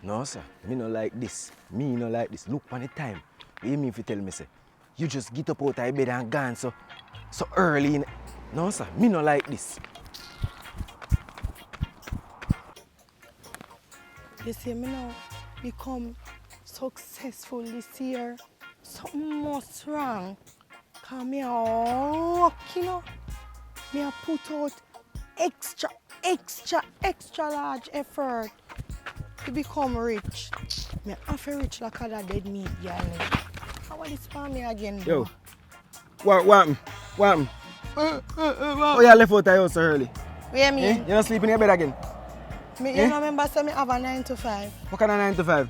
No, sir. Me no like this. Me no like this. Look on the time. What you mean if you tell me, say? You just get up out of bed and gone so early. No, sir. Me no like this. You see, me now become successful this year. Something must wrong. Because me a work, you know. Me a put out extra large effort to become rich. Me have to rich like a dead meat girl. How are this for me again, bro? Yo, what happened? What happened? Oh, you left out of the house so early? What you mean? You not sleep in your bed again? You don't remember say me have a 9 to 5? What kind of 9 to 5?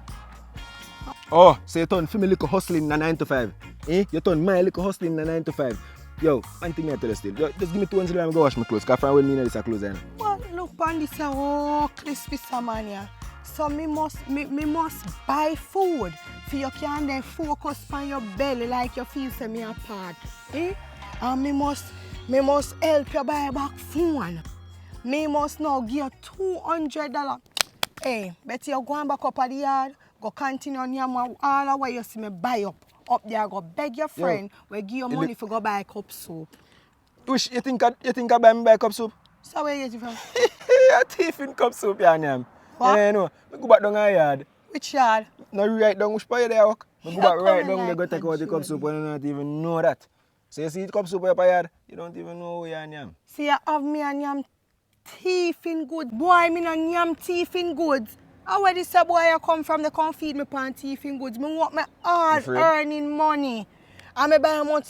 Oh, so you turn for me little hustling in a 9 to 5. You turn my little hustling in a 9 to 5. Yo, one thing I tell you still. Just give me 200 and go wash my clothes. Because when me know this are clothes. Well, look on this crispy salmon. So me must buy food so you can then focus on your belly like you feel say me apart. And me must help you buy back phone. Me must now give you $200. Hey, better you go and back up at the yard, go continue on your all the way you see me buy up. Up there, go beg your friend, we give you money for go buy a cup soup. Wish you think I buy me cup soup? So where you get it from? A thief in cup soup, yeah, what? Yeah, no. I go back down the yard. Which yard? No, right down which part there work. I go back right down there, go take out the cup soup when you don't even know that. So you see the cup soup up yard, you don't even know where you am. See, you have me and yam thief in goods. Boy, me no yam thief in goods. How where this boy you come from, they come feed me pan thief in goods. Me want my hard earning money. And me buy much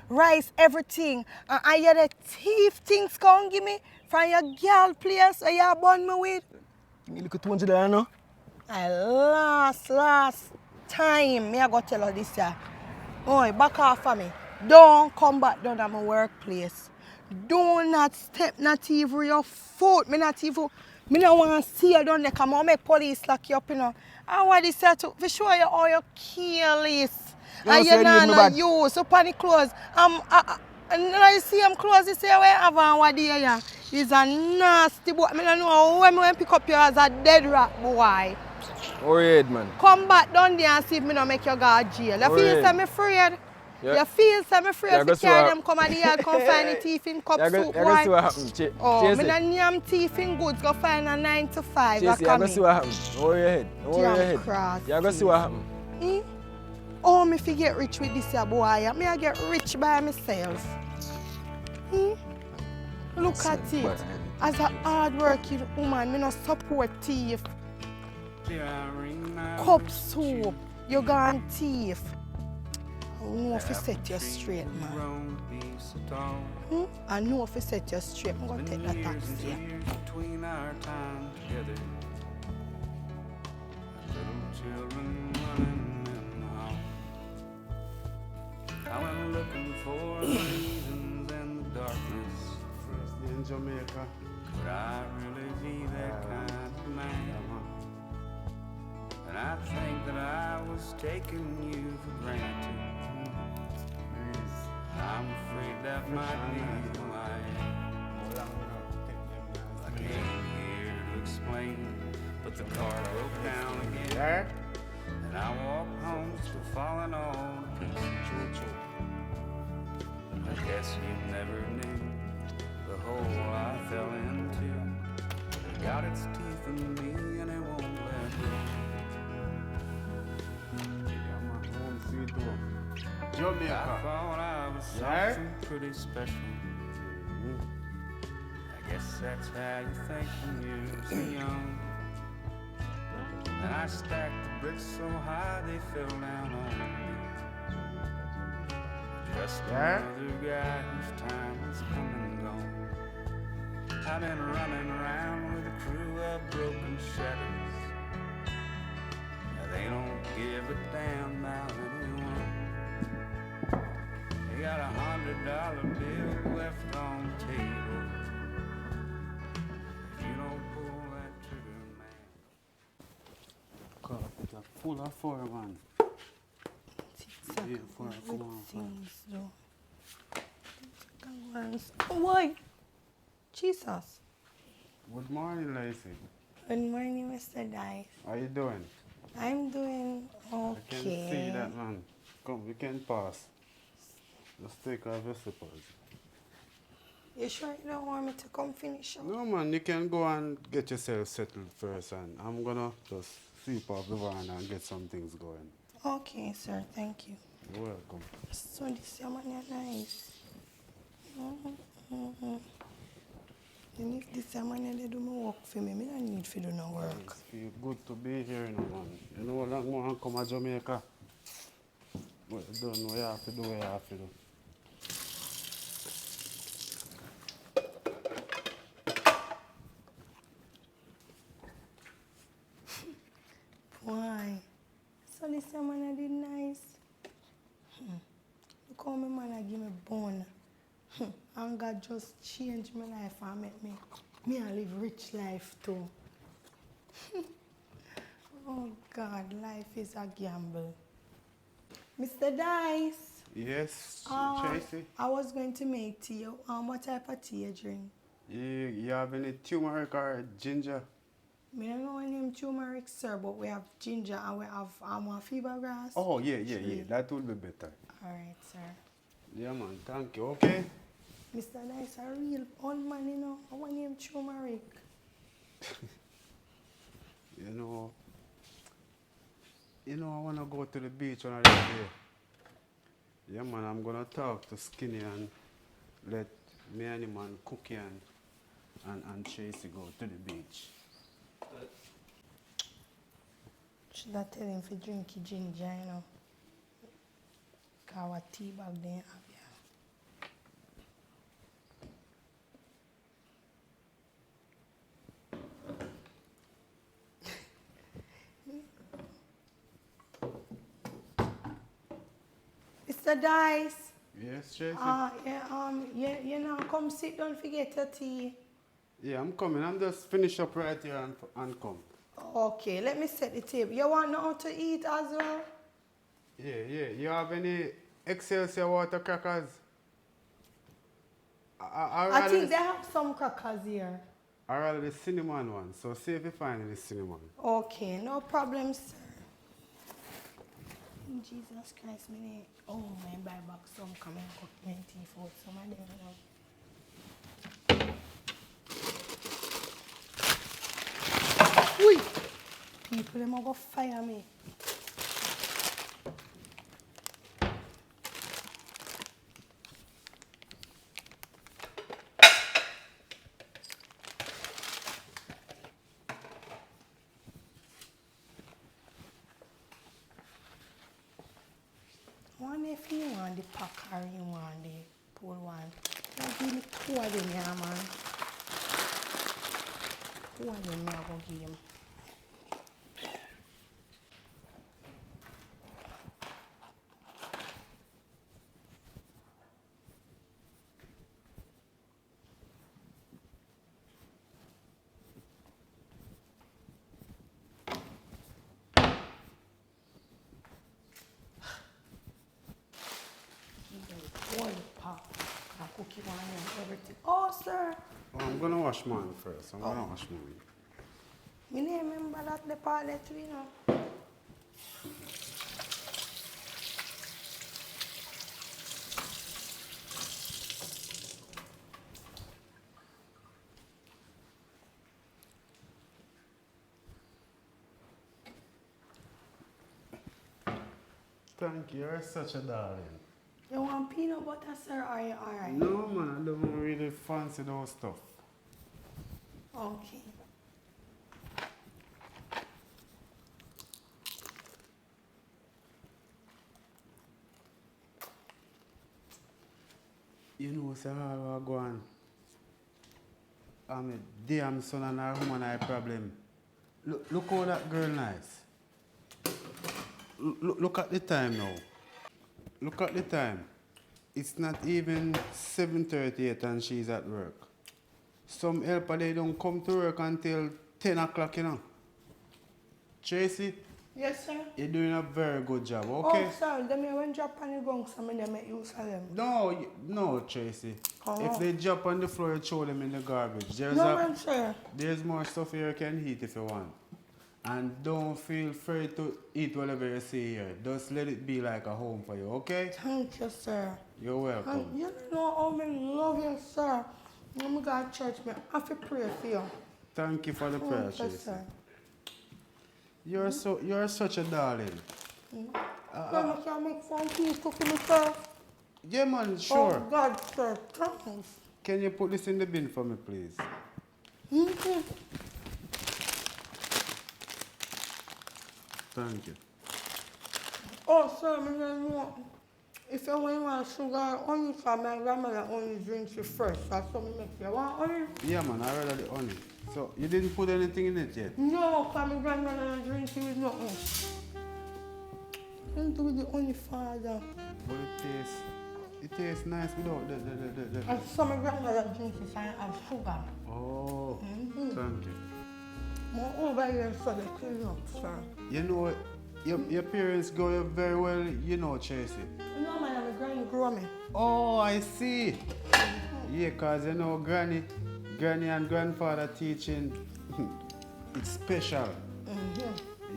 rice, everything. And I hear the thief things come give me from your girl place where you born me with. You look at $200 now? Last time, me I go tell her this year. Oi, back off for me. Don't come back down at my workplace. Do not step not even your foot. Me don't want to see you down there because I make police lock you up, you know. I want this to show you how you careless. And you're not use up on the clothes. And I see them clothes, you say, where I have on what day, yeah. He's a nasty boy. I don't know when pick up you as a dead rat boy. Worried, man. Come back down there and see if me don't make you go to jail. You feel I'm afraid? Yeah. You feel I'm afraid to carry them come at the yard, come find the thief in cup soup, boy. You're going to see what happens. Oh, me don't yam thief in goods, go find a 9 to 5. You're going to see what happens. Don't worry your head. Don't worry your head. You're going to see what happens. Oh, me fi get rich with this boy. Me I get rich by myself. Look at it. As a hard-working woman, me no support thief. Cup soup, you gone thief. I know if you set you straight, man. I know if you set you straight, I'm going to take that taxi. I went looking for reasons in the darkness. First day in Jamaica. Could I really be that kind of man? And I think that I was taking you for granted. I'm afraid that might be who I am. I came here to explain, but the car broke down again. And I walked home still falling on a piece of choo-choo. I guess you never knew the hole I fell into. It got its teeth in me and it won't let go. I thought I was something pretty special. I guess that's how you think when you're so young. And I stacked the bricks so high they fell down on me. Just another guy whose time has come and gone. I've been running around with a crew of broken shadows. Now they don't give a damn about anyone. They got $100 bill left on the table. If you don't pull that trigger, man. God, it's full of fire, man. Why? Jesus. Good morning, Lacey. Good morning, Mr. Dice. How you doing? I'm doing I can see okay. that, man. Come, we can pass. Just take off your slippers. You sure you don't want me to come finish up? No, man, you can go and get yourself settled first, and I'm gonna just sweep off the van and get some things going. Okay, sir. Thank you. You're welcome. So this your man is nice. And if this your man they do my work for me, I don't need to do no work. It feel good to be here, you know, man. You know, like more and come to Jamaica. But you don't know what you have to do, what you have to do. Why? So this your man did nice. Look how my man give me bone. And God just changed my life and make me I live rich life too. Oh God, life is a gamble. Mr. Dice. Yes, Tracy? I was going to make tea. What type of tea you drink? You have any turmeric or ginger? I don't know any name turmeric, sir, but we have ginger and we have fever grass. Oh, yeah. That would be better. All right, sir. Yeah, man. Thank you. Okay? Mr. Dice, a real old man, you know. I want him turmeric. You know, I want to go to the beach on a day. Yeah, man, I'm going to talk to Skinny and let me and him and Cookie and Tracy go to the beach. Should I tell him to drink his ginger, you know? Because our tea bag there have Mr. Dice. Yes, Tracy? You know, come sit down, forget your tea. Yeah, I'm coming. I'm just finish up right here and come. Okay, let me set the table. You want know how to eat as well? Yeah. You have any Excelsior water crackers? I think they have some crackers here. I rather the cinnamon one, so see if you find any cinnamon. Okay, no problem, sir. Jesus Christ, me. Oh, my buy back some come and cook my tea for some of them. Ui! People, them are going to fire me. I wonder if you want the pack or you want the pull one. Now give me two of them, yeah, man. Two of them, I'm going to give him. One pack. I'll cook it one and everything. Oh, sir. Oh, I'm going to wash mine first. I'm going to wash mine. Me name remember that the part that you know. Thank you. You're such a darling. You want peanut butter, sir, or are you alright? No, man. I don't really fancy those stuff. Okay. You know, sir, how I go on. I'm a damn son and a woman I problem. Look how that girl nice. Look at the time now. Look at the time. It's not even 7:38 and she's at work. Some helper, they don't come to work until 10 o'clock, you know. Tracy, Yes, sir. you're doing a very good job, okay? Oh, sir, them you went drop on the gong, so I make use of them. No, Tracy. If they drop on the floor, you throw them in the garbage. No, man, sir. There's more stuff here you can eat if you want. And don't feel free to eat whatever you see here. Just let it be like a home for you, okay? Thank you, sir. You're welcome. And you know how I love you, sir. When I go to church, I have to pray for you. Thank you for the prayer, Thank you, Tracy. sir. You're such a darling. Sir, I can make some peace to me, sir. Yeah, man, sure. Oh, God, sir. Thanks. Can you put this in the bin for me, please? Mm-hmm. Thank you. Oh, sir, I don't know. If you want sugar, only for my grandmother only drinks it fresh. That's what I make you want honey? Yeah, man, I read the honey. So, you didn't put anything in it yet? No, because my grandmother drinks it with nothing. Don't do the honey, father. But it tastes nice without the. And so my grandmother drinks it and have sugar. Oh, thank you. More over here, so they clean up, sir. You know, your parents grow you very well, you know, Tracy. No, man, my granny grew me. Oh, I see. Yeah, because you know, granny and grandfather teaching, it's special.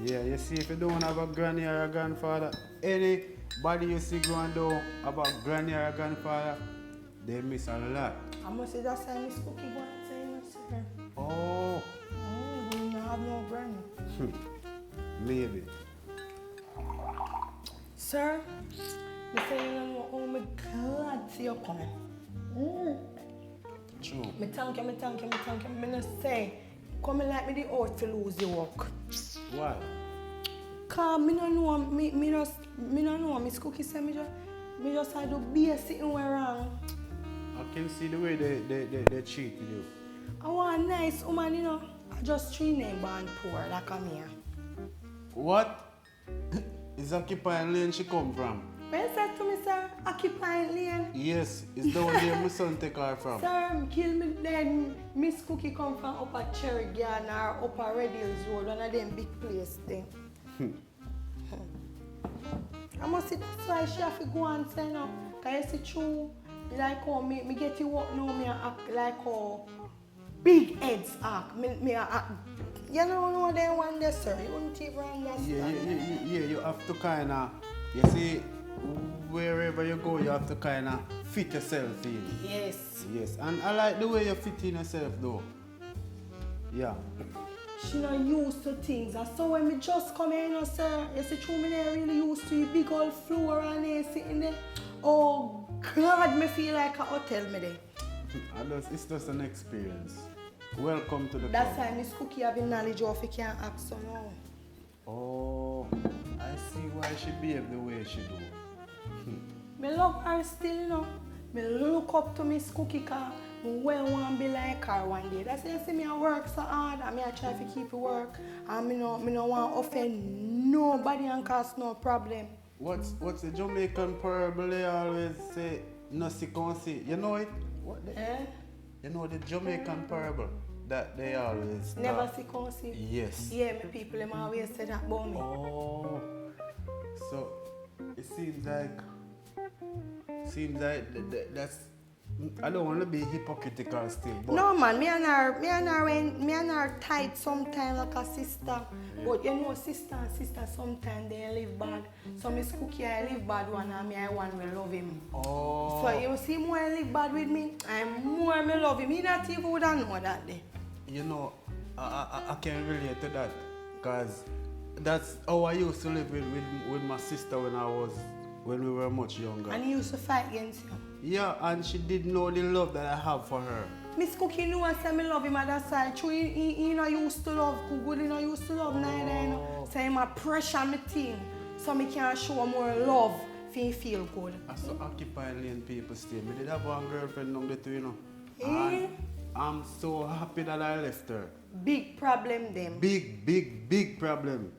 Yeah, you see, if you don't have a granny or a grandfather, anybody you see going down about granny or a grandfather, they miss a lot. I must say that's why Miss Cookie going to say, no, sir. Oh. We don't have no granny. Maybe. Sir, I say, you know, oh, I'm glad to see you coming. True. Me thank you. Me not say, come like me the out to lose the work. Why? Cause me no know, Miss Cookie say me just had to be sitting where wrong. I can see the way they treated you. I want a nice woman, you know. I just 3 name born poor like I'm here. What? Is occupying lane she come from? When you said to me, sir, occupying lane. Yes, it's the one there my son take her from. Sir, kill me then. Miss Cookie come from upper Cherry Garden or upper Red Hills Road, one of them big place thing. I must say that's why she have to go and say no. Cause you see true, like how me get to work now, me act like how big heads act. Me act. You know they want this, sir. You wouldn't even understand. Yeah, you have to kinda, you see, wherever you go, you have to kinda fit yourself in. Yes. Yes, and I like the way you fit in yourself though. Yeah. She not used to things. And so when me just come in, you know, sir, you see, true, me not really used to a big old floor and there sitting there. Oh, God, me feel like a hotel me there. It's just an experience. Welcome to the That's club. why Miss Cookie have knowledge of it can't act so now. Oh, I see why she behaved the way she do. Me love her still, you know. Me look up to Miss Cookie because I want to be like her one day. That's why you see me I work so hard and I try to keep it work. And me no want to offend nobody and cause no problem. What's the Jamaican parable they always say, no si con si. You know it? You know the Jamaican parable that they always Never talk? see come see. Yes. Yeah, my people them always say that about me. Oh, so it seems like that's. I don't want to be hypocritical still, but No man, me and her tight sometimes like a sister. Yeah. But you know sister sometimes they live bad. So Miss Cookie I live bad one and me I want to love him. oh, So you see more live bad with me, I'm more me love him. He not even would know that day. you know, I can relate to that, cause that's how I used to live with my sister when we were much younger. And he used to fight against you. Yeah, and she didn't know the love that I have for her. Miss Cookie knew I said me love him at that side. True, he not used to love good, he not used to love neither, you know. So he pressure me thing, so me can show more love if he feel good. I saw occupying lane people stay. Me did have one girlfriend on the two, you know. Eh? And I'm so happy that I left her. Big problem them. Big problem.